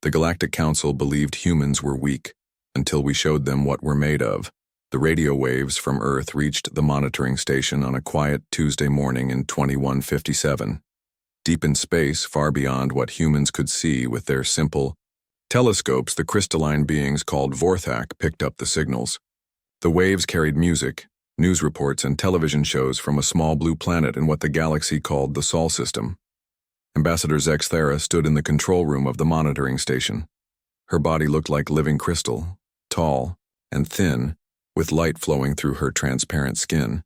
The Galactic Council believed humans were weak, until we showed them what we're made of. The radio waves from Earth reached the monitoring station on a quiet Tuesday morning in 2157. Deep in space, far beyond what humans could see with their simple telescopes, the crystalline beings called Vorthak picked up the signals. The waves carried music, news reports, and television shows from a small blue planet in what the galaxy called the Sol system. Ambassador Zexthera stood in the control room of the monitoring station. Her body looked like living crystal, tall and thin, with light flowing through her transparent skin.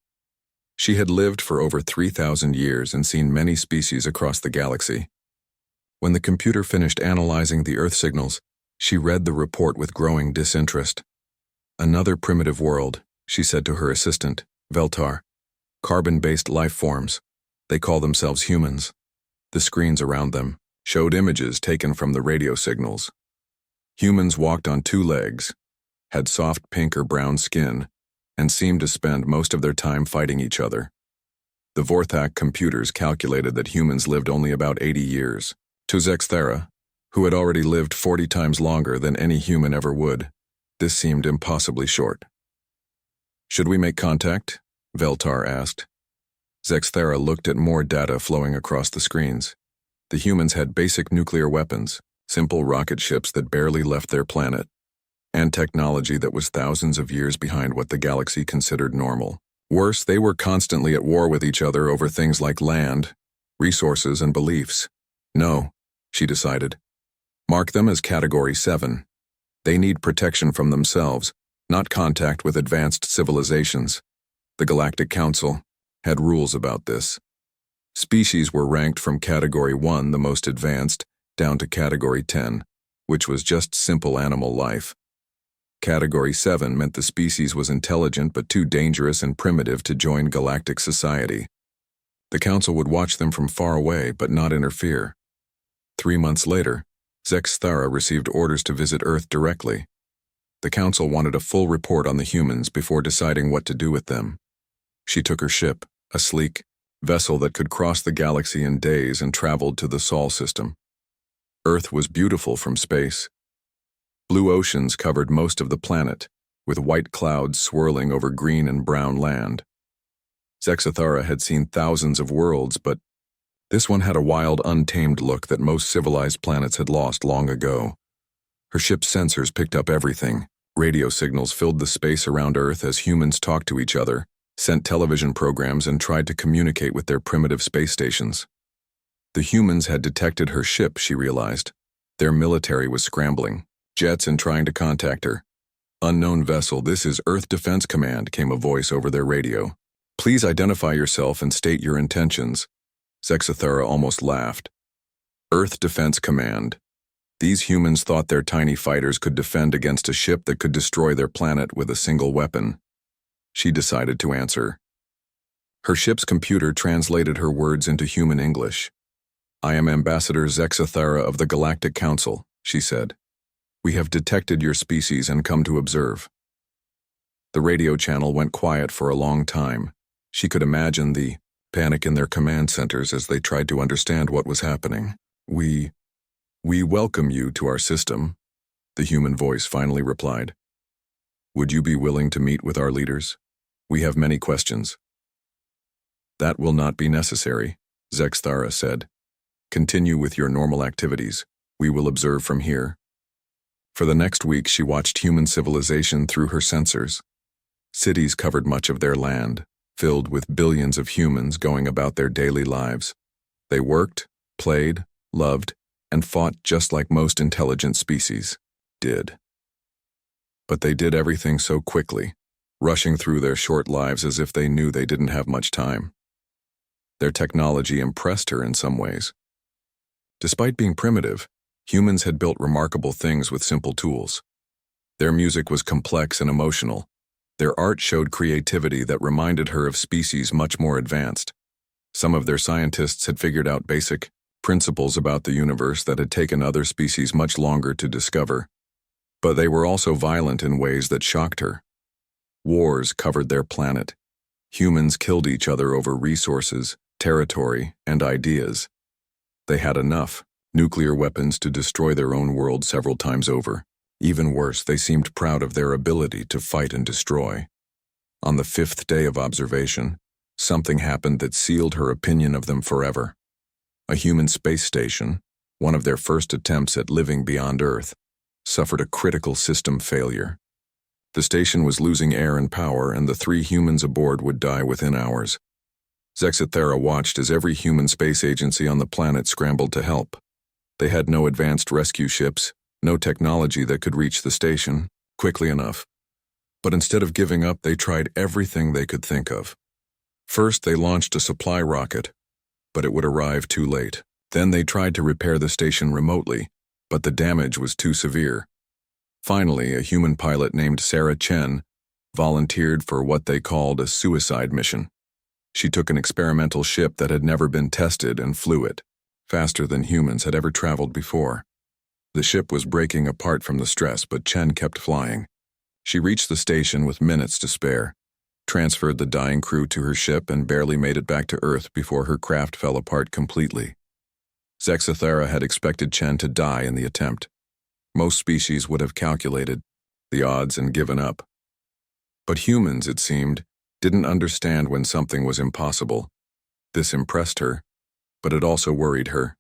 She had lived for over 3,000 years and seen many species across the galaxy. When the computer finished analyzing the Earth signals, she read the report with growing disinterest. "Another primitive world," she said to her assistant, Veltar. "Carbon-based life forms. They call themselves humans." The screens around them showed images taken from the radio signals. Humans walked on two legs, had soft pink or brown skin, and seemed to spend most of their time fighting each other. The Vorthak computers calculated that humans lived only about 80 years. To Zexthera, who had already lived 40 times longer than any human ever would, this seemed impossibly short. "Should we make contact?" Veltar asked. Zexthera looked at more data flowing across the screens. The humans had basic nuclear weapons, simple rocket ships that barely left their planet, and technology that was thousands of years behind what the galaxy considered normal. Worse, they were constantly at war with each other over things like land, resources, and beliefs. "No," she decided. "Mark them as Category 7. They need protection from themselves, not contact with advanced civilizations." The Galactic Council had rules about this. Species were ranked from Category 1, the most advanced, down to Category 10, which was just simple animal life. Category 7 meant the species was intelligent but too dangerous and primitive to join galactic society. The Council would watch them from far away but not interfere. 3 months later, Zexthera received orders to visit Earth directly. The Council wanted a full report on the humans before deciding what to do with them. She took her ship, a sleek vessel that could cross the galaxy in days, and traveled to the Sol system. Earth was beautiful from space. Blue oceans covered most of the planet, with white clouds swirling over green and brown land. Zexthera had seen thousands of worlds, but this one had a wild, untamed look that most civilized planets had lost long ago. Her ship's sensors picked up everything. Radio signals filled the space around Earth as humans talked to each other, sent television programs, and tried to communicate with their primitive space stations. The humans had detected her ship, she realized. Their military was scrambling, jets and trying to contact her. "Unknown vessel, this is Earth Defense Command," came a voice over their radio. "Please identify yourself and state your intentions." Zexthera almost laughed. Earth Defense Command. These humans thought their tiny fighters could defend against a ship that could destroy their planet with a single weapon. She decided to answer. Her ship's computer translated her words into human English. "I am Ambassador Zexthera of the Galactic Council," she said. "We have detected your species and come to observe." The radio channel went quiet for a long time. She could imagine the panic in their command centers as they tried to understand what was happening. We welcome you to our system," the human voice finally replied. "Would you be willing to meet with our leaders? We have many questions." "That will not be necessary," Zexthera said. "Continue with your normal activities. We will observe from here." For the next week, she watched human civilization through her sensors. Cities covered much of their land, filled with billions of humans going about their daily lives. They worked, played, loved, and fought just like most intelligent species did. But they did everything so quickly, rushing through their short lives as if they knew they didn't have much time. Their technology impressed her in some ways. Despite being primitive, humans had built remarkable things with simple tools. Their music was complex and emotional. Their art showed creativity that reminded her of species much more advanced. Some of their scientists had figured out basic principles about the universe that had taken other species much longer to discover. But they were also violent in ways that shocked her. Wars covered their planet. Humans killed each other over resources, territory, and ideas. They had enough, nuclear weapons to destroy their own world several times over. Even worse, they seemed proud of their ability to fight and destroy. On the 5th day of observation, something happened that sealed her opinion of them forever. A human space station, one of their first attempts at living beyond Earth, suffered a critical system failure. The station was losing air and power, and the 3 humans aboard would die within hours. Zexithera watched as every human space agency on the planet scrambled to help. They had no advanced rescue ships, no technology that could reach the station quickly enough. But instead of giving up, they tried everything they could think of. First, they launched a supply rocket, but it would arrive too late. Then they tried to repair the station remotely, but the damage was too severe. Finally, a human pilot named Sarah Chen volunteered for what they called a suicide mission. She took an experimental ship that had never been tested and flew it, faster than humans had ever traveled before. The ship was breaking apart from the stress, but Chen kept flying. She reached the station with minutes to spare, transferred the dying crew to her ship, and barely made it back to Earth before her craft fell apart completely. Zexithera had expected Chen to die in the attempt. Most species would have calculated the odds and given up. But humans, it seemed, didn't understand when something was impossible. This impressed her, but it also worried her.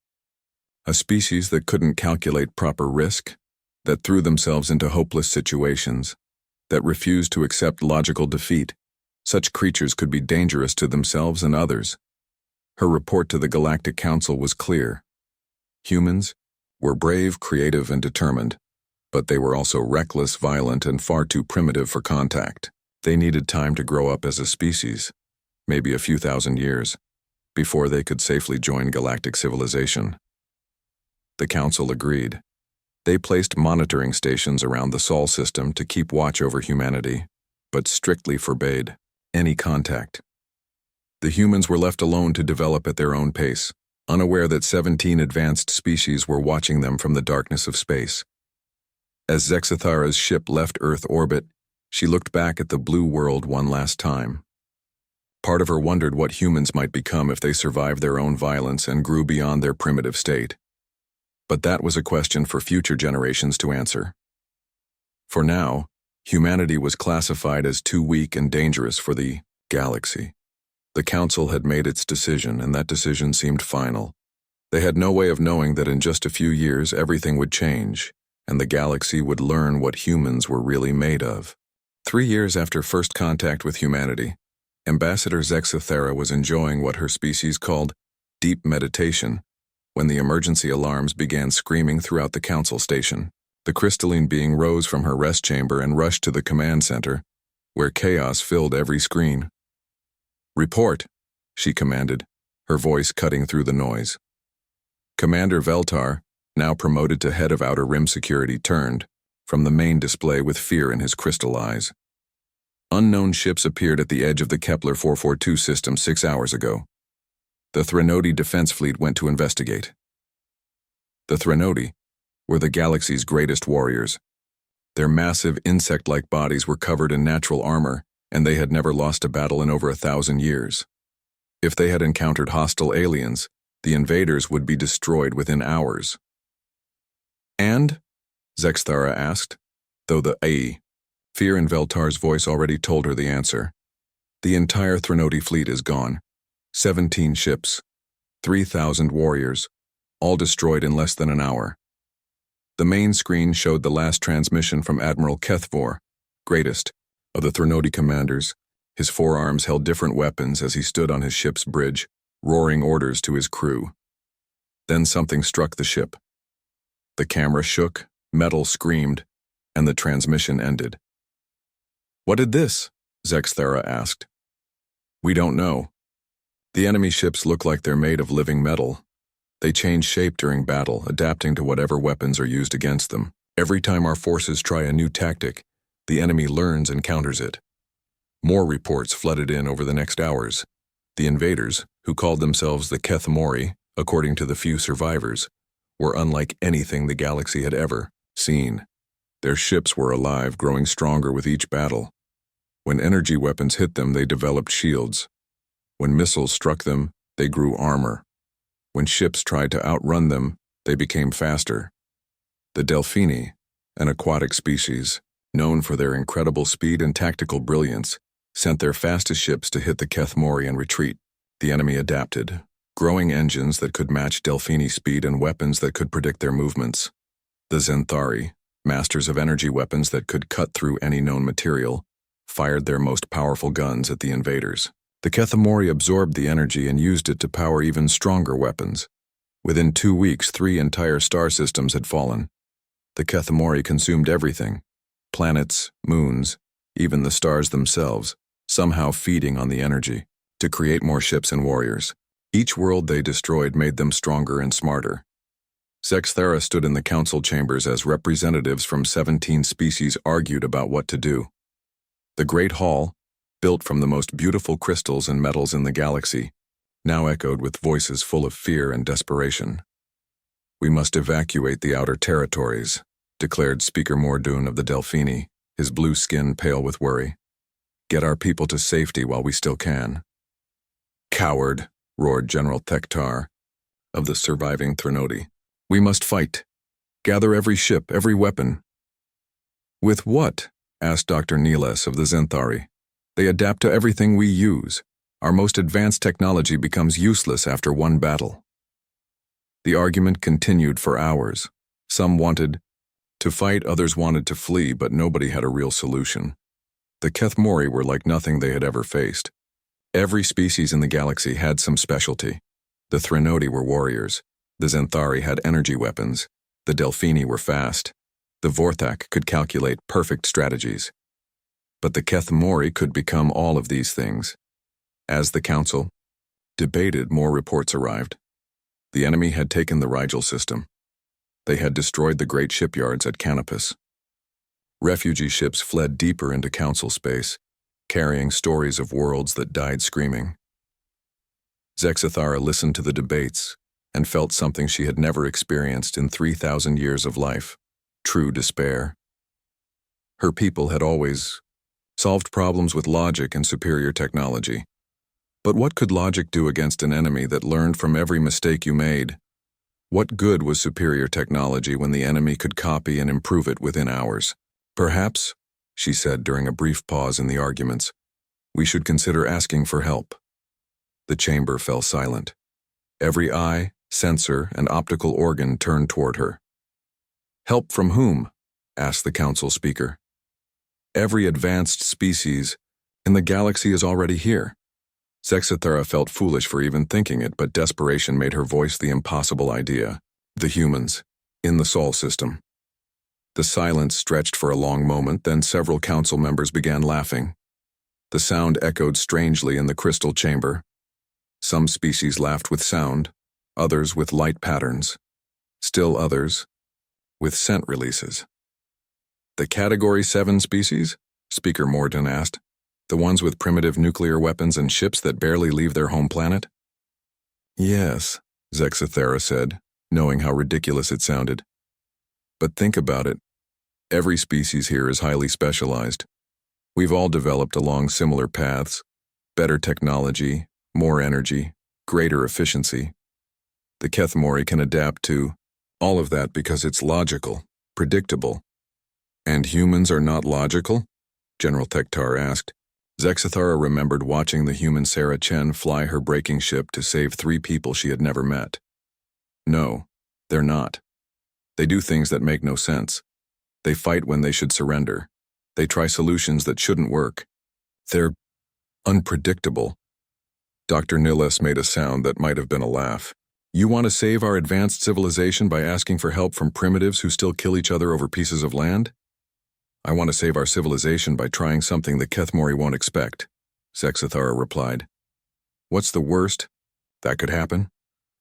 A species that couldn't calculate proper risk, that threw themselves into hopeless situations, that refused to accept logical defeat. Such creatures could be dangerous to themselves and others. Her report to the Galactic Council was clear. Humans were brave, creative, and determined, but they were also reckless, violent, and far too primitive for contact. They needed time to grow up as a species, maybe a few thousand years, before they could safely join galactic civilization. The Council agreed. They placed monitoring stations around the Sol system to keep watch over humanity, but strictly forbade any contact. The humans were left alone to develop at their own pace, unaware that 17 advanced species were watching them from the darkness of space. As Zexithera's ship left Earth orbit, she looked back at the blue world one last time. Part of her wondered what humans might become if they survived their own violence and grew beyond their primitive state. But that was a question for future generations to answer. For now, humanity was classified as too weak and dangerous for the galaxy. The Council had made its decision, and that decision seemed final. They had no way of knowing that in just a few years everything would change, and the galaxy would learn what humans were really made of. 3 years after first contact with humanity, Ambassador Zexithera was enjoying what her species called deep meditation when the emergency alarms began screaming throughout the Council station. The crystalline being rose from her rest chamber and rushed to the command center, where chaos filled every screen. "Report," she commanded, her voice cutting through the noise. Commander Veltar, now promoted to head of Outer Rim Security, turned from the main display with fear in his crystal eyes. Unknown ships appeared at the edge of the Kepler 442 system 6 hours ago. The Threnody Defense Fleet went to investigate. The Threnody were the galaxy's greatest warriors. Their massive insect-like bodies were covered in natural armor, and they had never lost a battle in over 1,000 years. If they had encountered hostile aliens, the invaders would be destroyed within hours. "And?" Zexithera asked, though the fear in Veltar's voice already told her the answer. "The entire Threnody fleet is gone. 17 ships, 3,000 warriors, all destroyed in less than an hour." The main screen showed the last transmission from Admiral Kthmore, greatest of the Threnody commanders. His forearms held different weapons as he stood on his ship's bridge, roaring orders to his crew. Then something struck the ship. The camera shook, metal screamed, and the transmission ended. "What did this?" Zexithera asked. "We don't know. The enemy ships look like they're made of living metal. They change shape during battle, adapting to whatever weapons are used against them. Every time our forces try a new tactic, the enemy learns and counters it." More reports flooded in over the next hours. The invaders, who called themselves the Kthmore, according to the few survivors, were unlike anything the galaxy had ever seen. Their ships were alive, growing stronger with each battle. When energy weapons hit them, they developed shields. When missiles struck them, they grew armor. When ships tried to outrun them, They became faster. The Delphini, an aquatic species, known for their incredible speed and tactical brilliance, sent their fastest ships to hit the Kthmore and retreat. The enemy adapted, growing engines that could match Delphini speed and weapons that could predict their movements. The Zenthari, masters of energy weapons that could cut through any known material, fired their most powerful guns at the invaders. The Kthmore absorbed the energy and used it to power even stronger weapons. Within 2 weeks, 3 entire star systems had fallen. The Kthmore consumed everything: planets, moons, even the stars themselves, somehow feeding on the energy to create more ships and warriors. Each world they destroyed made them stronger and smarter. Zexthara stood in the council chambers as representatives from 17 species argued about what to do. The Great Hall, built from the most beautiful crystals and metals in the galaxy, now echoed with voices full of fear and desperation. "We must evacuate the outer territories," declared Speaker Mordoon of the Delphini, his blue skin pale with worry. "Get our people to safety while we still can." "Coward," roared General Thektar of the surviving Threnodi. "We must fight. Gather every ship, every weapon." "With what?" asked Dr. Niles of the Zenthari. "They adapt to everything we use. Our most advanced technology becomes useless after one battle." The argument continued for hours. Some wanted to fight, others wanted to flee, but nobody had a real solution. The Kthmore were like nothing they had ever faced. Every species in the galaxy had some specialty. The Threnodi were warriors. The Zenthari had energy weapons. The Delphini were fast. The Vorthak could calculate perfect strategies. But the Kthmore could become all of these things. As the council debated, more reports arrived. The enemy had taken the Rigel system. They had destroyed the great shipyards at Canopus. Refugee ships fled deeper into council space, carrying stories of worlds that died screaming. Zexthara listened to the debates and felt something she had never experienced in 3,000 years of life: true despair. Her people had always solved problems with logic and superior technology. But what could logic do against an enemy that learned from every mistake you made? What good was superior technology when the enemy could copy and improve it within hours? "Perhaps," she said during a brief pause in the arguments, "we should consider asking for help." The chamber fell silent. Every eye, sensor, and optical organ turned toward her. "Help from whom?" asked the council speaker. "Every advanced species in the galaxy is already here." Zexthara felt foolish for even thinking it, but desperation made her voice the impossible idea. "The humans, in the Sol system." The silence stretched for a long moment, then several council members began laughing. The sound echoed strangely in the crystal chamber. Some species laughed with sound, others with light patterns, still others with scent releases. "The Category 7 species?" Speaker Mordoon asked. "The ones with primitive nuclear weapons and ships that barely leave their home planet?" "Yes," Zexthara said, knowing how ridiculous it sounded. "But think about it. Every species here is highly specialized. We've all developed along similar paths: better technology, more energy, greater efficiency. The Kthmore can adapt to all of that because it's logical, predictable." "And humans are not logical?" General Thektar asked. Zexthara remembered watching the human Sarah Chen fly her braking ship to save 3 people she had never met. "No, they're not. They do things that make no sense. They fight when they should surrender. They try solutions that shouldn't work. They're unpredictable." Dr. Niles made a sound that might have been a laugh. "You want to save our advanced civilization by asking for help from primitives who still kill each other over pieces of land?" "I want to save our civilization by trying something the Kthmore won't expect," Zexthara replied. "What's the worst that could happen?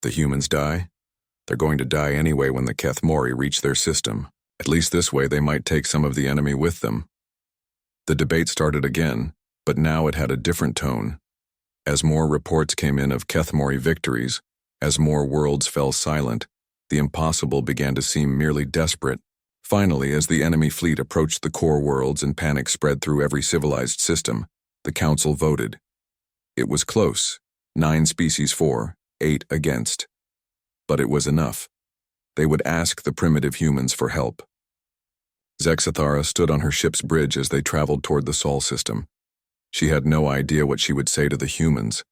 The humans die? They're going to die anyway when the Kthmore reach their system. At least this way they might take some of the enemy with them." The debate started again, but now it had a different tone. As more reports came in of Kthmore victories, as more worlds fell silent, the impossible began to seem merely desperate. Finally, as the enemy fleet approached the core worlds and panic spread through every civilized system, the council voted. It was close, 9 species for, 8 against. But it was enough. They would ask the primitive humans for help. Zexathara stood on her ship's bridge as they traveled toward the Sol system. She had no idea what she would say to the humans.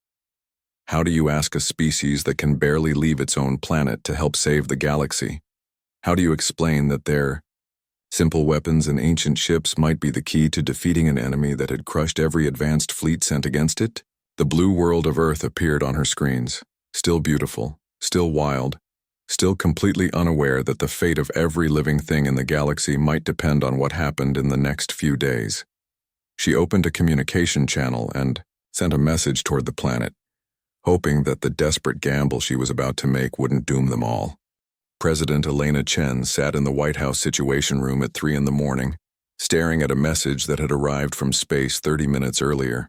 How do you ask a species that can barely leave its own planet to help save the galaxy? How do you explain that their simple weapons and ancient ships might be the key to defeating an enemy that had crushed every advanced fleet sent against it? The blue world of Earth appeared on her screens, still beautiful, still wild, still completely unaware that the fate of every living thing in the galaxy might depend on what happened in the next few days. She opened a communication channel and sent a message toward the planet, hoping that the desperate gamble she was about to make wouldn't doom them all. President Elena Chen sat in the White House Situation Room at 3 a.m, staring at a message that had arrived from space 30 minutes earlier.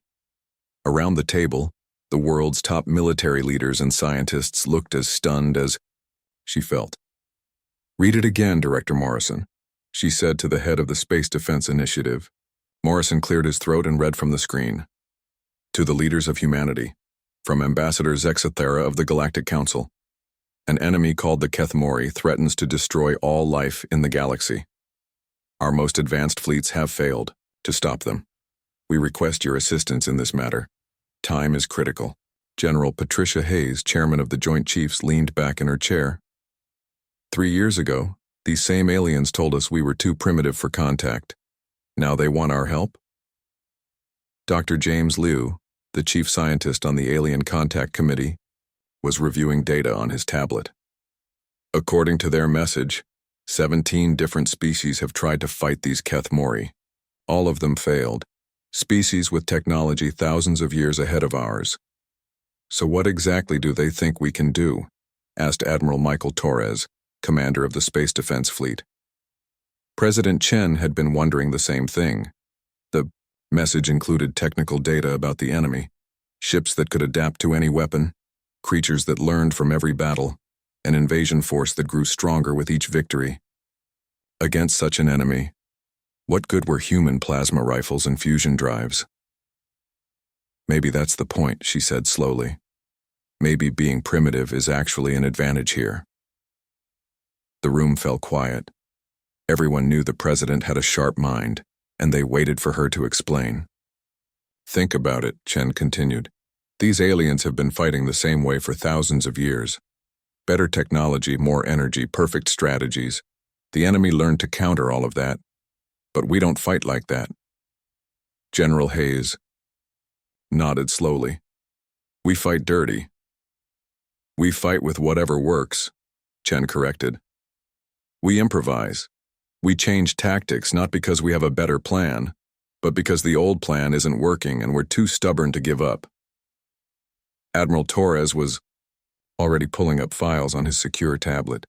Around the table, the world's top military leaders and scientists looked as stunned as she felt. "Read it again, Director Morrison," she said to the head of the Space Defense Initiative. Morrison cleared his throat and read from the screen. "To the leaders of humanity, from Ambassador Zexathara of the Galactic Council. An enemy called the Kthmore threatens to destroy all life in the galaxy. Our most advanced fleets have failed to stop them. We request your assistance in this matter. Time is critical." General Patricia Hayes, chairman of the Joint Chiefs, leaned back in her chair. 3 years ago, these same aliens told us we were too primitive for contact. Now they want our help? Dr. James Liu, the chief scientist on the Alien Contact Committee, was reviewing data on his tablet. According to their message, 17 different species have tried to fight these Kthmore. All of them failed. Species with technology thousands of years ahead of ours. "So what exactly do they think we can do?" asked Admiral Michael Torres, commander of the Space Defense Fleet. President Chen had been wondering the same thing. The message included technical data about the enemy, ships that could adapt to any weapon, creatures that learned from every battle, an invasion force that grew stronger with each victory. Against such an enemy, what good were human plasma rifles and fusion drives? "Maybe that's the point," she said slowly. "Maybe being primitive is actually an advantage here." The room fell quiet. Everyone knew the president had a sharp mind, and they waited for her to explain. "Think about it," Chen continued. "These aliens have been fighting the same way for thousands of years. Better technology, more energy, perfect strategies. The enemy learned to counter all of that. But we don't fight like that." General Hayes nodded slowly. "We fight dirty." "We fight with whatever works," Chen corrected. "We improvise. We change tactics not because we have a better plan, but because the old plan isn't working and we're too stubborn to give up." Admiral Torres was already pulling up files on his secure tablet.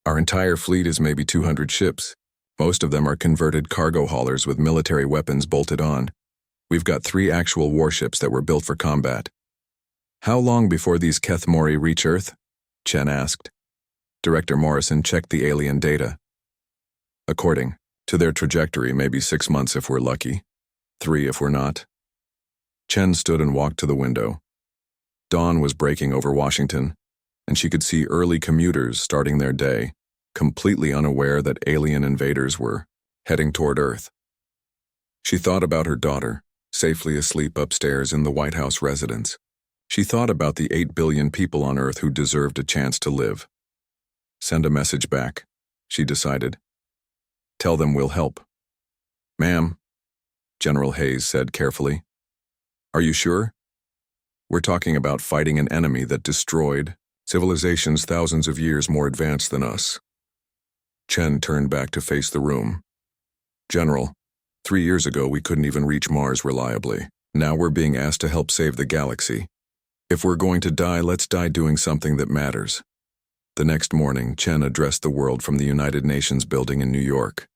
"Our entire fleet is maybe 200 ships. Most of them are converted cargo haulers with military weapons bolted on. We've got 3 actual warships that were built for combat." "How long before these Kthmore reach Earth?" Chen asked. Director Morrison checked the alien data. "According to their trajectory, maybe 6 months if we're lucky, 3 if we're not." Chen stood and walked to the window. Dawn was breaking over Washington, and she could see early commuters starting their day, completely unaware that alien invaders were heading toward Earth. She thought about her daughter, safely asleep upstairs in the White House residence. She thought about the 8 billion people on Earth who deserved a chance to live. "Send a message back," she decided. "Tell them we'll help." "Ma'am," General Hayes said carefully. "Are you sure? We're talking about fighting an enemy that destroyed civilizations thousands of years more advanced than us." Chen turned back to face the room. "General, 3 years ago we couldn't even reach Mars reliably. Now we're being asked to help save the galaxy. If we're going to die, let's die doing something that matters." The next morning, Chen addressed the world from the United Nations building in New York.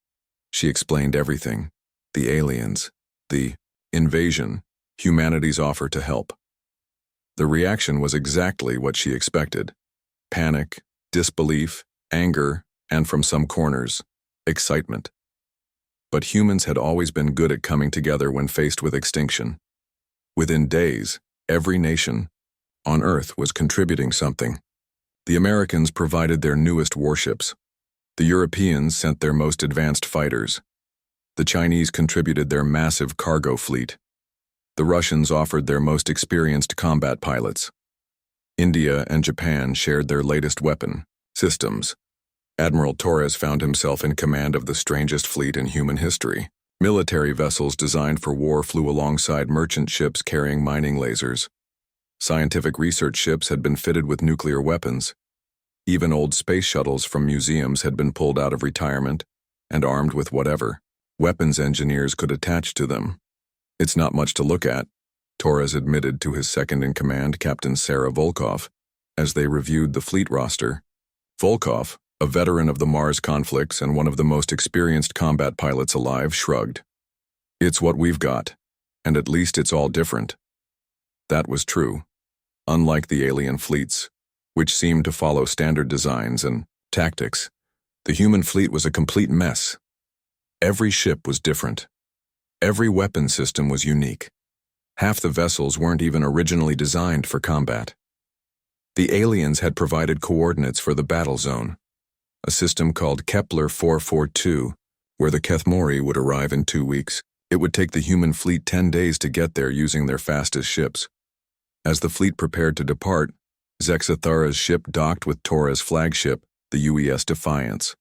She explained everything: the aliens, the invasion, humanity's offer to help. The reaction was exactly what she expected: panic, disbelief, anger, and from some corners, excitement. But humans had always been good at coming together when faced with extinction. Within days, every nation on Earth was contributing something. The Americans provided their newest warships. The Europeans sent their most advanced fighters. The Chinese contributed their massive cargo fleet. The Russians offered their most experienced combat pilots. India and Japan shared their latest weapon systems. Admiral Torres found himself in command of the strangest fleet in human history. Military vessels designed for war flew alongside merchant ships carrying mining lasers. Scientific research ships had been fitted with nuclear weapons. Even old space shuttles from museums had been pulled out of retirement and armed with whatever weapons engineers could attach to them. "It's not much to look at," Torres admitted to his second-in-command, Captain Sarah Volkov, as they reviewed the fleet roster. Volkov, a veteran of the Mars conflicts and one of the most experienced combat pilots alive, shrugged. "It's what we've got, and at least it's all different." That was true. Unlike the alien fleets, which seemed to follow standard designs and tactics, the human fleet was a complete mess. Every ship was different. Every weapon system was unique. Half the vessels weren't even originally designed for combat. The aliens had provided coordinates for the battle zone, a system called Kepler 442, where the Kthmore would arrive in 2 weeks. It would take the human fleet 10 days to get there using their fastest ships. As the fleet prepared to depart, Zexathara's ship docked with Torres' flagship, the UES Defiance.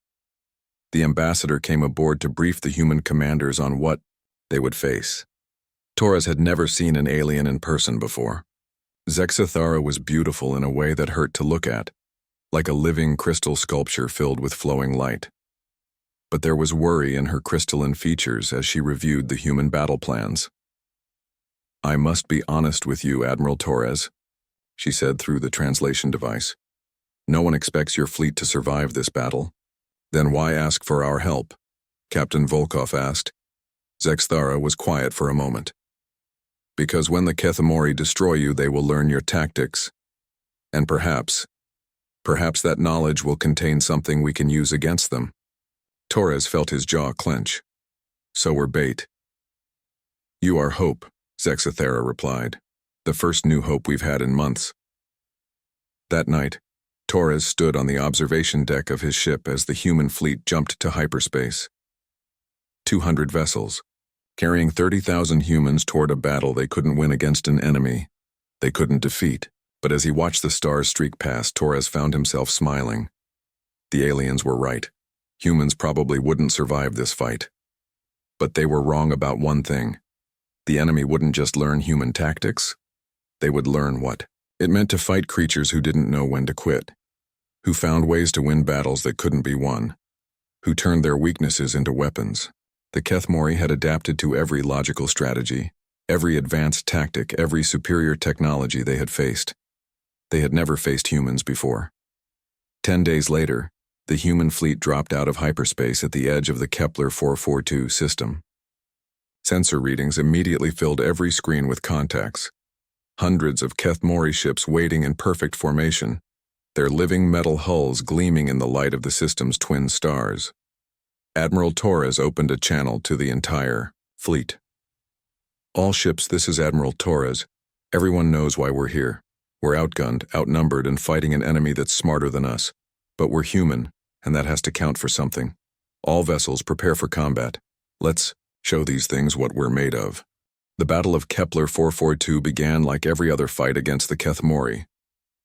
The ambassador came aboard to brief the human commanders on what they would face. Torres had never seen an alien in person before. Zexathara was beautiful in a way that hurt to look at, like a living crystal sculpture filled with flowing light. But there was worry in her crystalline features as she reviewed the human battle plans. "I must be honest with you, Admiral Torres," she said through the translation device. "No one expects your fleet to survive this battle." "Then why ask for our help?" Captain Volkov asked. Zexathara was quiet for a moment. "Because when the Kthmore destroy you, they will learn your tactics. And perhaps that knowledge will contain something we can use against them." Torres felt his jaw clench. "So we're bait." "You are hope," Zexathara replied. "The first new hope we've had in months." That night, Torres stood on the observation deck of his ship as the human fleet jumped to hyperspace. 200 vessels, carrying 30,000 humans toward a battle they couldn't win against an enemy they couldn't defeat. But as he watched the stars streak past, Torres found himself smiling. The aliens were right. Humans probably wouldn't survive this fight. But they were wrong about one thing. The enemy wouldn't just learn human tactics. They would learn what it meant to fight creatures who didn't know when to quit, who found ways to win battles that couldn't be won, who turned their weaknesses into weapons. The Kthmore had adapted to every logical strategy, every advanced tactic, every superior technology they had faced. They had never faced humans before. 10 days later, the human fleet dropped out of hyperspace at the edge of the Kepler 442 system. Sensor readings immediately filled every screen with contacts. Hundreds of Kthmore ships waiting in perfect formation, their living metal hulls gleaming in the light of the system's twin stars. Admiral Torres opened a channel to the entire fleet. "All ships, this is Admiral Torres. Everyone knows why we're here. We're outgunned, outnumbered, and fighting an enemy that's smarter than us. But we're human, and that has to count for something. All vessels, prepare for combat. Let's show these things what we're made of." The Battle of Kepler 442 began like every other fight against the Kthmore.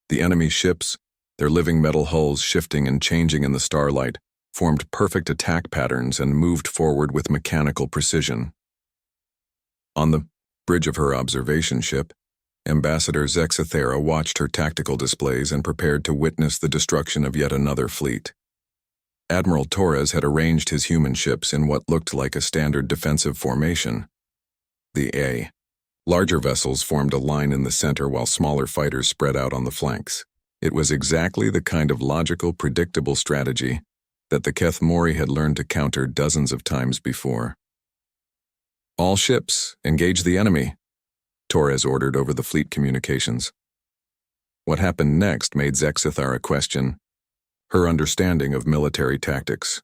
The enemy ships, their living metal hulls shifting and changing in the starlight, formed perfect attack patterns and moved forward with mechanical precision. On the bridge of her observation ship, Ambassador Zexathara watched her tactical displays and prepared to witness the destruction of yet another fleet. Admiral Torres had arranged his human ships in what looked like a standard defensive formation. The larger vessels formed a line in the center while smaller fighters spread out on the flanks. It was exactly the kind of logical, predictable strategy that the Kthmore had learned to counter dozens of times before. "All ships, engage the enemy," Torres ordered over the fleet communications. What happened next made Zexathara question her understanding of military tactics.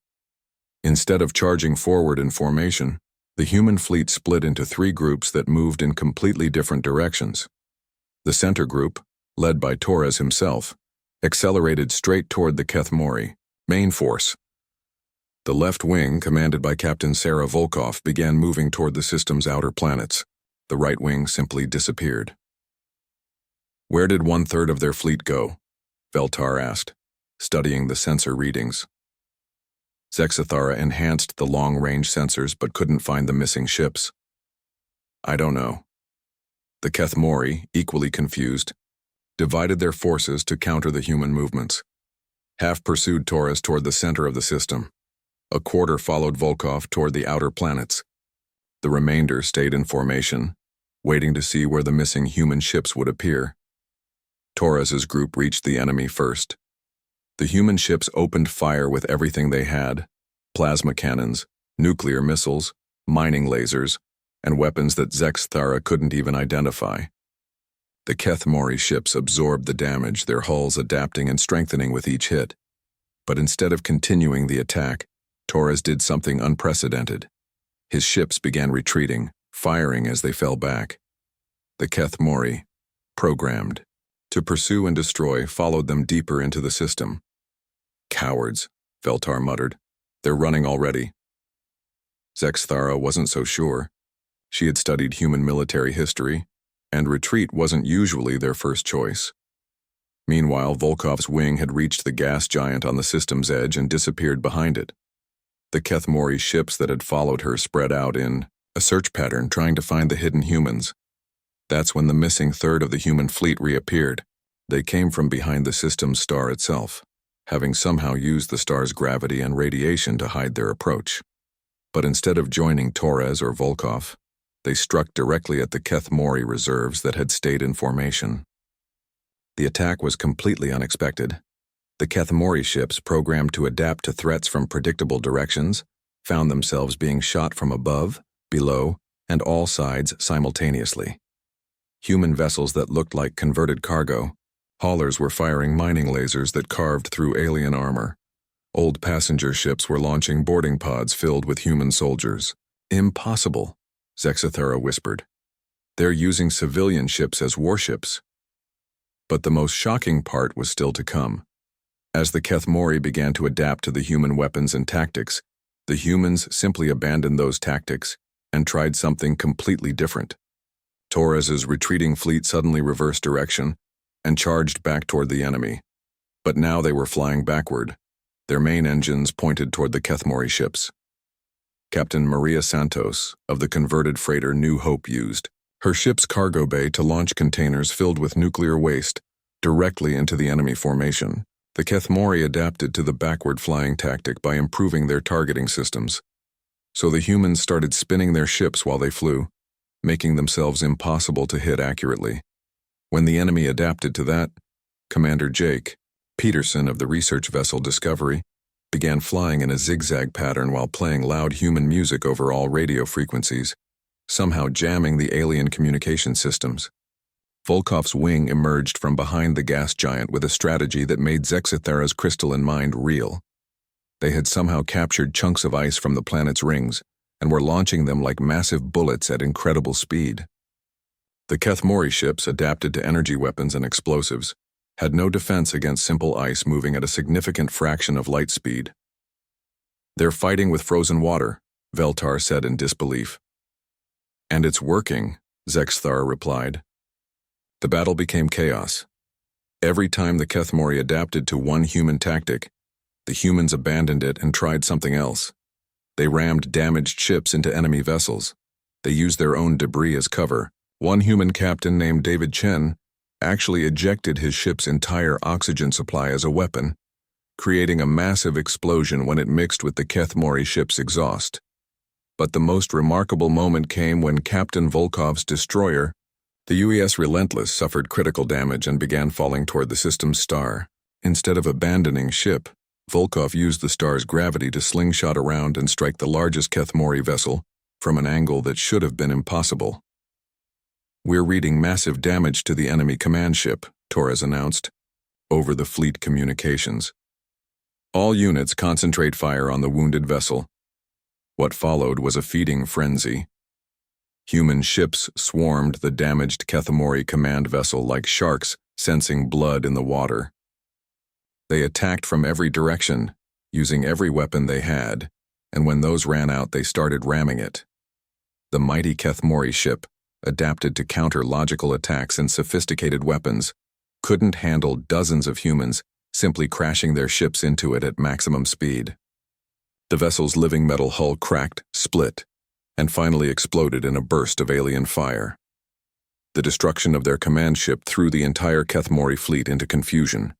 Instead of charging forward in formation, the human fleet split into 3 groups that moved in completely different directions. The center group, led by Torres himself, accelerated straight toward the Kthmore main force. The left wing, commanded by Captain Sarah Volkov, began moving toward the system's outer planets. The right wing simply disappeared. "Where did 1/3 of their fleet go?" Veltar asked, studying the sensor readings. Zexithara enhanced the long-range sensors but couldn't find the missing ships. "I don't know." The Kthmore, equally confused, divided their forces to counter the human movements. Half pursued Taurus toward the center of the system. A quarter followed Volkov toward the outer planets. The remainder stayed in formation, waiting to see where the missing human ships would appear. Taurus's group reached the enemy first. The human ships opened fire with everything they had: plasma cannons, nuclear missiles, mining lasers, and weapons that Zexithara couldn't even identify. The Kthmore ships absorbed the damage, their hulls adapting and strengthening with each hit. But instead of continuing the attack, Taurus did something unprecedented. His ships began retreating, firing as they fell back. The Kthmore, programmed to pursue and destroy, followed them deeper into the system. "Cowards," Veltar muttered. "They're running already." Zexithara wasn't so sure. She had studied human military history, and retreat wasn't usually their first choice. Meanwhile, Volkov's wing had reached the gas giant on the system's edge and disappeared behind it. The Kthmore ships that had followed her spread out in a search pattern, trying to find the hidden humans. That's when the missing third of the human fleet reappeared. They came from behind the system's star itself, having somehow used the star's gravity and radiation to hide their approach. But instead of joining Torres or Volkov, they struck directly at the Kthmore reserves that had stayed in formation. The attack was completely unexpected. The Kthmore ships, programmed to adapt to threats from predictable directions, found themselves being shot from above, below, and all sides simultaneously. Human vessels that looked like converted cargo, haulers were firing mining lasers that carved through alien armor. Old passenger ships were launching boarding pods filled with human soldiers. "Impossible," Zexithara whispered. "They're using civilian ships as warships." But the most shocking part was still to come. As the Kthmore began to adapt to the human weapons and tactics, the humans simply abandoned those tactics and tried something completely different. Torres's retreating fleet suddenly reversed direction and charged back toward the enemy. But now they were flying backward. Their main engines pointed toward the Kthmore ships. Captain Maria Santos of the converted freighter New Hope used her ship's cargo bay to launch containers filled with nuclear waste directly into the enemy formation. The Kthmore adapted to the backward flying tactic by improving their targeting systems. So the humans started spinning their ships while they flew, making themselves impossible to hit accurately. When the enemy adapted to that, Commander Jake Peterson of the research vessel Discovery began flying in a zigzag pattern while playing loud human music over all radio frequencies, somehow jamming the alien communication systems. Volkov's wing emerged from behind the gas giant with a strategy that made Zexithara's crystalline mind real. They had somehow captured chunks of ice from the planet's rings and were launching them like massive bullets at incredible speed. The Kthmore ships, adapted to energy weapons and explosives, had no defense against simple ice moving at a significant fraction of light speed. "They're fighting with frozen water," Veltar said in disbelief. "And it's working," Zexithara replied. The battle became chaos. Every time the Kthmore adapted to one human tactic, the humans abandoned it and tried something else. They rammed damaged ships into enemy vessels. They used their own debris as cover. One human captain named David Chen actually ejected his ship's entire oxygen supply as a weapon, creating a massive explosion when it mixed with the Kthmore ship's exhaust. But the most remarkable moment came when Captain Volkov's destroyer, the UES Relentless, suffered critical damage and began falling toward the system's star. Instead of abandoning ship, Volkov used the star's gravity to slingshot around and strike the largest Kthmore vessel from an angle that should have been impossible. "We're reading massive damage to the enemy command ship," Torres announced, over the fleet communications. "All units concentrate fire on the wounded vessel." What followed was a feeding frenzy. Human ships swarmed the damaged Kthmore command vessel like sharks sensing blood in the water. They attacked from every direction, using every weapon they had, and when those ran out, they started ramming it. The mighty Kthmore ship, adapted to counter logical attacks and sophisticated weapons, couldn't handle dozens of humans simply crashing their ships into it at maximum speed. The vessel's living metal hull cracked, split, and finally exploded in a burst of alien fire. The destruction of their command ship threw the entire Kthmore fleet into confusion.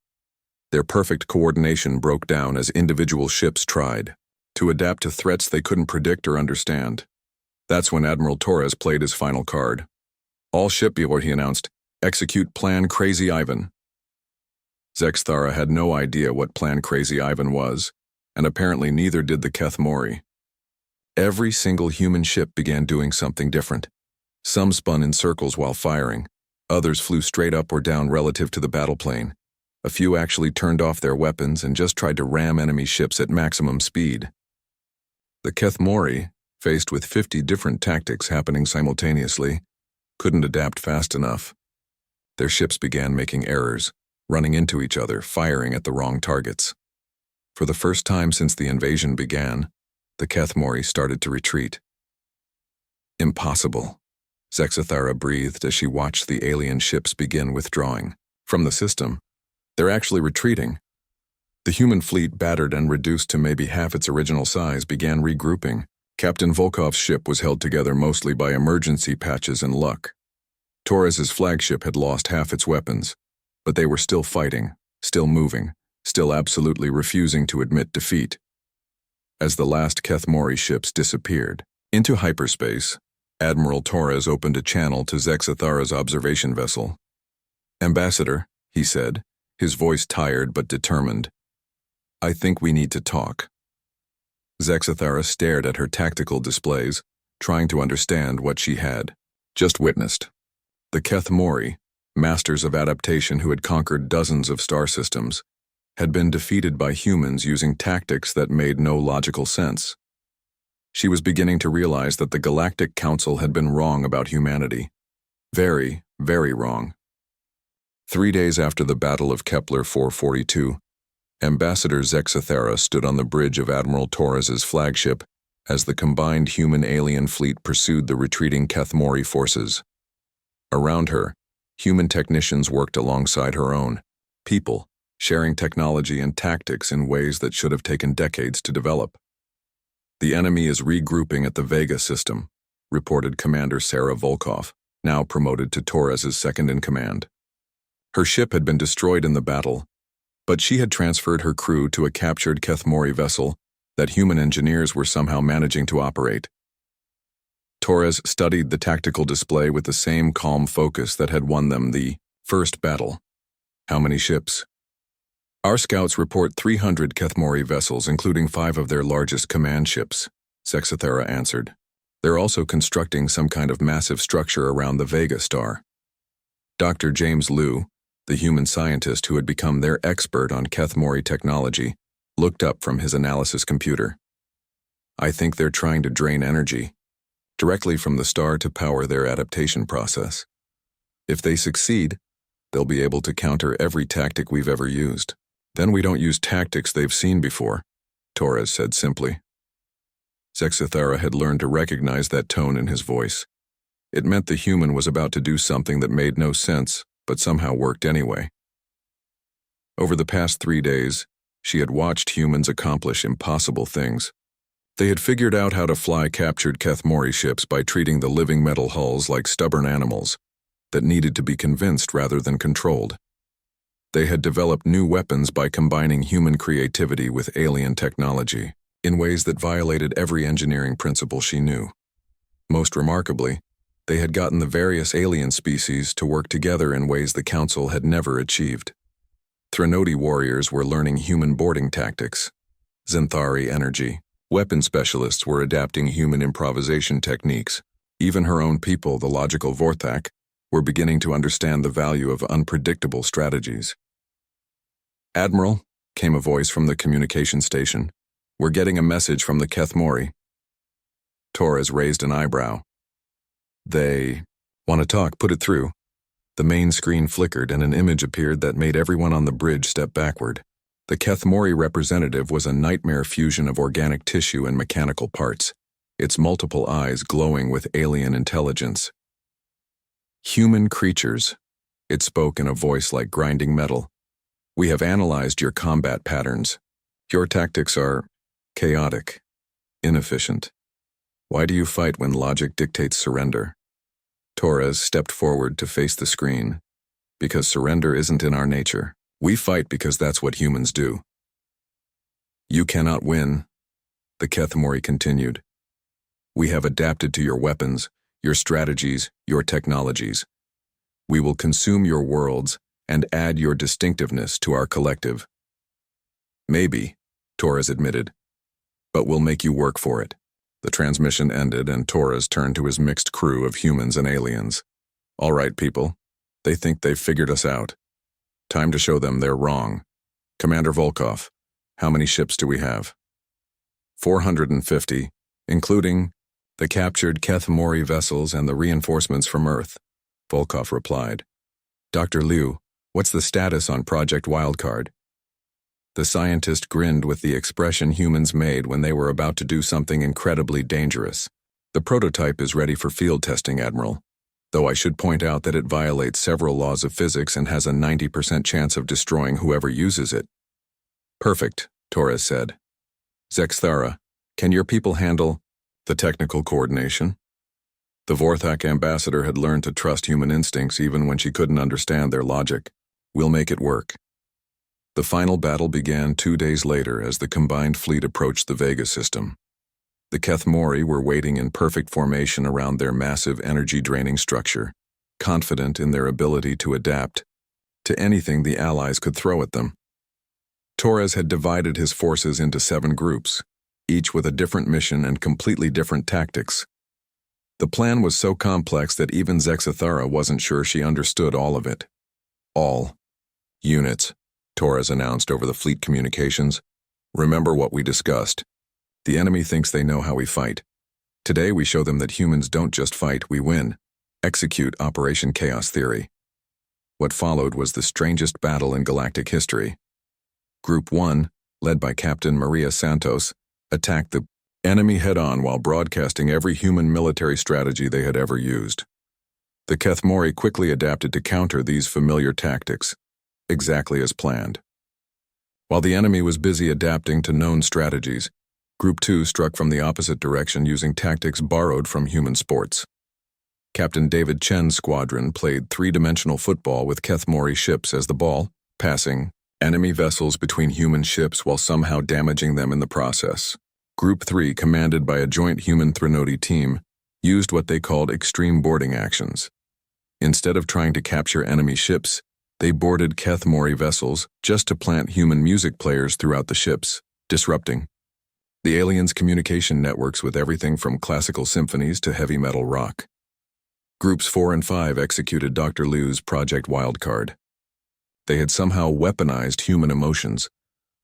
Their perfect coordination broke down as individual ships tried to adapt to threats they couldn't predict or understand. That's when Admiral Torres played his final card. All shipboard, he announced, execute Plan Crazy Ivan. Zexthara had no idea what Plan Crazy Ivan was, and apparently neither did the Kthmore. Every single human ship began doing something different. Some spun in circles while firing, others flew straight up or down relative to the battleplane. A few actually turned off their weapons and just tried to ram enemy ships at maximum speed. The Kthmore, faced with 50 different tactics happening simultaneously, couldn't adapt fast enough. Their ships began making errors, running into each other, firing at the wrong targets. For the first time since the invasion began, the Kthmore started to retreat. Impossible, Zexthara breathed as she watched the alien ships begin withdrawing from the system. They're actually retreating. The human fleet, battered and reduced to maybe half its original size, began regrouping. Captain Volkov's ship was held together mostly by emergency patches and luck. Torres's flagship had lost half its weapons, but they were still fighting, still moving, still absolutely refusing to admit defeat. As the last Kthmore ships disappeared into hyperspace, Admiral Torres opened a channel to Zexthara's observation vessel. "Ambassador," he said, his voice tired but determined, "I think we need to talk." Zexthara stared at her tactical displays, trying to understand what she had just witnessed. The Kthmore, masters of adaptation who had conquered dozens of star systems, had been defeated by humans using tactics that made no logical sense. She was beginning to realize that the Galactic Council had been wrong about humanity. Very, very wrong. 3 days after the Battle of Kepler 442, Ambassador Zexthara stood on the bridge of Admiral Torres's flagship as the combined human-alien fleet pursued the retreating Kthmore forces. Around her, human technicians worked alongside her own people, sharing technology and tactics in ways that should have taken decades to develop. "The enemy is regrouping at the Vega system," reported Commander Sarah Volkov, now promoted to Torres's second-in-command. Her ship had been destroyed in the battle, but she had transferred her crew to a captured Kthmore vessel that human engineers were somehow managing to operate. Torres studied the tactical display with the same calm focus that had won them the first battle. "How many ships?" "Our scouts report 300 Kthmore vessels, including 5 of their largest command ships," Zexthara answered. "They're also constructing some kind of massive structure around the Vega star." Dr. James Liu, the human scientist who had become their expert on Kthmore technology, looked up from his analysis computer. "I think they're trying to drain energy directly from the star to power their adaptation process. If they succeed, they'll be able to counter every tactic we've ever used. Then we don't use tactics they've seen before," Torres said simply. Zexthara had learned to recognize that tone in his voice. It meant the human was about to do something that made no sense, but somehow worked anyway. Over the past 3 days, she had watched humans accomplish impossible things. They had figured out how to fly captured Kthmore ships by treating the living metal hulls like stubborn animals that needed to be convinced rather than controlled. They had developed new weapons by combining human creativity with alien technology in ways that violated every engineering principle she knew. Most remarkably, they had gotten the various alien species to work together in ways the Council had never achieved. Threnody warriors were learning human boarding tactics. Zenthari energy. Weapon specialists were adapting human improvisation techniques. Even her own people, the logical Vorthak, were beginning to understand the value of unpredictable strategies. "Admiral," came a voice from the communication station, "we're getting a message from the Kthmore." Torres raised an eyebrow. "They want to talk, put it through." The main screen flickered and an image appeared that made everyone on the bridge step backward. The Kthmore representative was a nightmare fusion of organic tissue and mechanical parts, its multiple eyes glowing with alien intelligence. "Human creatures," it spoke in a voice like grinding metal. "We have analyzed your combat patterns. Your tactics are chaotic, inefficient. Why do you fight when logic dictates surrender?" Torres stepped forward to face the screen. "Because surrender isn't in our nature. We fight because that's what humans do." "You cannot win," the Kthmore continued. "We have adapted to your weapons, your strategies, your technologies. We will consume your worlds and add your distinctiveness to our collective." "Maybe," Torres admitted, "but we'll make you work for it." The transmission ended and Torres turned to his mixed crew of humans and aliens. "All right, people. They think they've figured us out. Time to show them they're wrong. Commander Volkov, how many ships do we have?" 450, including the captured Kthmore vessels and the reinforcements from Earth, Volkov replied. "Dr. Liu, what's the status on Project Wildcard?" The scientist grinned with the expression humans made when they were about to do something incredibly dangerous. "The prototype is ready for field testing, Admiral. Though I should point out that it violates several laws of physics and has a 90% chance of destroying whoever uses it." "Perfect," Torres said. "Zexthara, can your people handle the technical coordination?" The Vorthak ambassador had learned to trust human instincts even when she couldn't understand their logic. "We'll make it work." The final battle began 2 days later as the combined fleet approached the Vega system. The Kthmore were waiting in perfect formation around their massive energy-draining structure, confident in their ability to adapt to anything the Allies could throw at them. Torres had divided his forces into 7 groups, each with a different mission and completely different tactics. The plan was so complex that even Zexthara wasn't sure she understood all of it. "All units," Torres announced over the fleet communications. "Remember what we discussed. The enemy thinks they know how we fight. Today we show them that humans don't just fight, we win. Execute Operation Chaos Theory." What followed was the strangest battle in galactic history. Group 1, led by Captain Maria Santos, attacked the enemy head-on while broadcasting every human military strategy they had ever used. The Kthmore quickly adapted to counter these familiar tactics, exactly as planned. While the enemy was busy adapting to known strategies, Group 2 struck from the opposite direction using tactics borrowed from human sports. Captain David Chen's squadron played three-dimensional football with Kthmore ships as the ball, passing enemy vessels between human ships while somehow damaging them in the process. Group 3, commanded by a joint human Threnody team, used what they called extreme boarding actions. Instead of trying to capture enemy ships, they boarded Kthmore vessels just to plant human music players throughout the ships, disrupting the aliens' communication networks with everything from classical symphonies to heavy metal rock. Groups 4 and 5 executed Dr. Liu's Project Wildcard. They had somehow weaponized human emotions,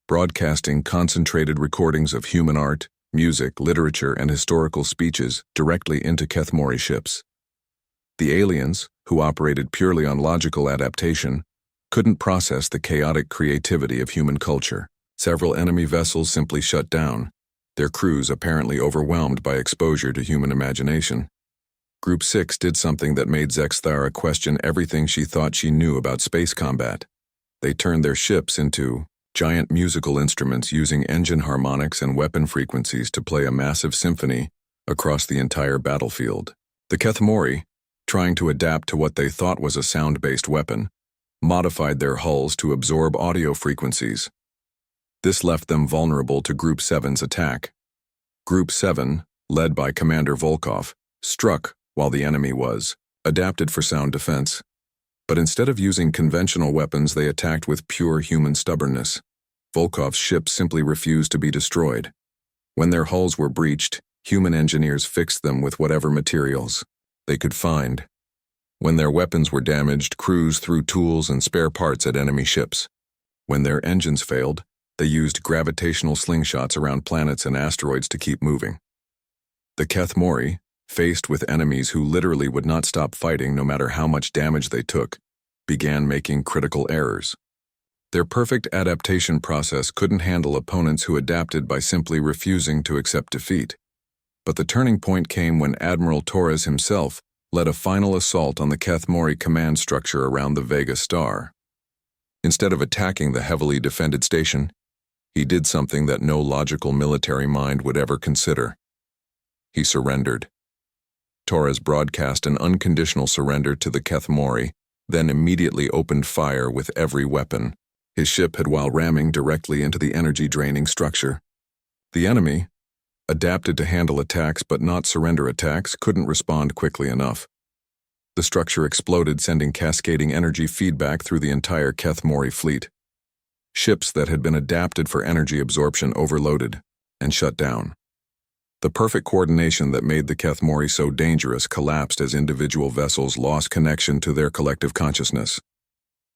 broadcasting concentrated recordings of human art, music, literature, and historical speeches directly into Kthmore ships. The aliens, who operated purely on logical adaptation, couldn't process the chaotic creativity of human culture. Several enemy vessels simply shut down, their crews apparently overwhelmed by exposure to human imagination. Group 6 did something that made Zexthara question everything she thought she knew about space combat. They turned their ships into giant musical instruments using engine harmonics and weapon frequencies to play a massive symphony across the entire battlefield. The Kthmore, trying to adapt to what they thought was a sound-based weapon, modified their hulls to absorb audio frequencies. This left them vulnerable to Group 7's attack. Group 7, led by Commander Volkov, struck while the enemy was adapted for sound defense. But instead of using conventional weapons, they attacked with pure human stubbornness. Volkov's ships simply refused to be destroyed. When their hulls were breached, human engineers fixed them with whatever materials they could find. When their weapons were damaged, crews threw tools and spare parts at enemy ships. When their engines failed, they used gravitational slingshots around planets and asteroids to keep moving. The Kthmore, faced with enemies who literally would not stop fighting no matter how much damage they took, began making critical errors. Their perfect adaptation process couldn't handle opponents who adapted by simply refusing to accept defeat. But the turning point came when Admiral Torres himself led a final assault on the Kthmore command structure around the Vega star. Instead of attacking the heavily defended station, he did something that no logical military mind would ever consider. He surrendered. Torres broadcast an unconditional surrender to the Kthmore, then immediately opened fire with every weapon his ship had while ramming directly into the energy-draining structure. The enemy, adapted to handle attacks but not surrender attacks, couldn't respond quickly enough. The structure exploded, sending cascading energy feedback through the entire Kthmore fleet. Ships that had been adapted for energy absorption overloaded and shut down. The perfect coordination that made the Kthmore so dangerous collapsed as individual vessels lost connection to their collective consciousness.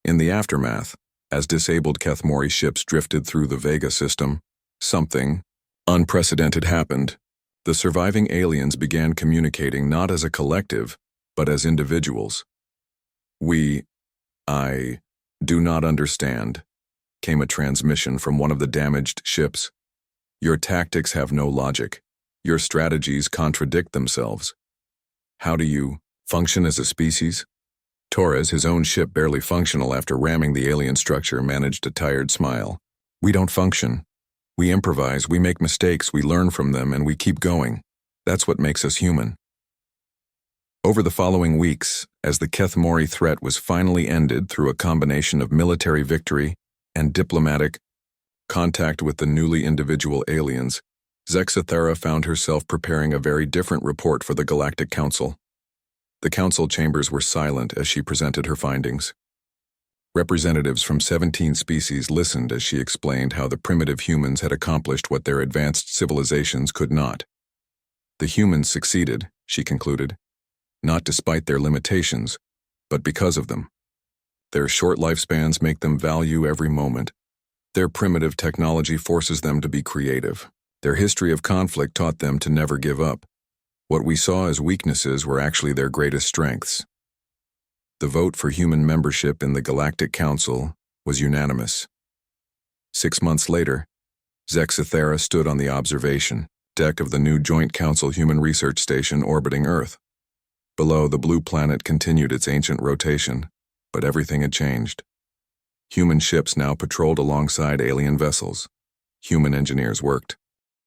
In the aftermath, as disabled Kthmore ships drifted through the Vega system, something unprecedented happened. The surviving aliens began communicating not as a collective, but as individuals. I do not understand, came a transmission from one of the damaged ships. Your tactics have no logic. Your strategies contradict themselves. How do you function as a species? Torres, his own ship barely functional after ramming the alien structure, managed a tired smile. We don't function. We improvise, we make mistakes, we learn from them, and we keep going. That's what makes us human. Over the following weeks, as the Kthmore threat was finally ended through a combination of military victory and diplomatic contact with the newly individual aliens, Zexathera found herself preparing a very different report for the Galactic Council. The council chambers were silent as she presented her findings. Representatives from 17 species listened as she explained how the primitive humans had accomplished what their advanced civilizations could not. The humans succeeded, she concluded, not despite their limitations, but because of them. Their short lifespans make them value every moment. Their primitive technology forces them to be creative. Their history of conflict taught them to never give up. What we saw as weaknesses were actually their greatest strengths. The vote for human membership in the Galactic Council was unanimous. 6 months later, Zexathera stood on the observation deck of the new Joint Council Human Research Station orbiting Earth. Below, the blue planet continued its ancient rotation, but everything had changed. Human ships now patrolled alongside alien vessels. Human engineers worked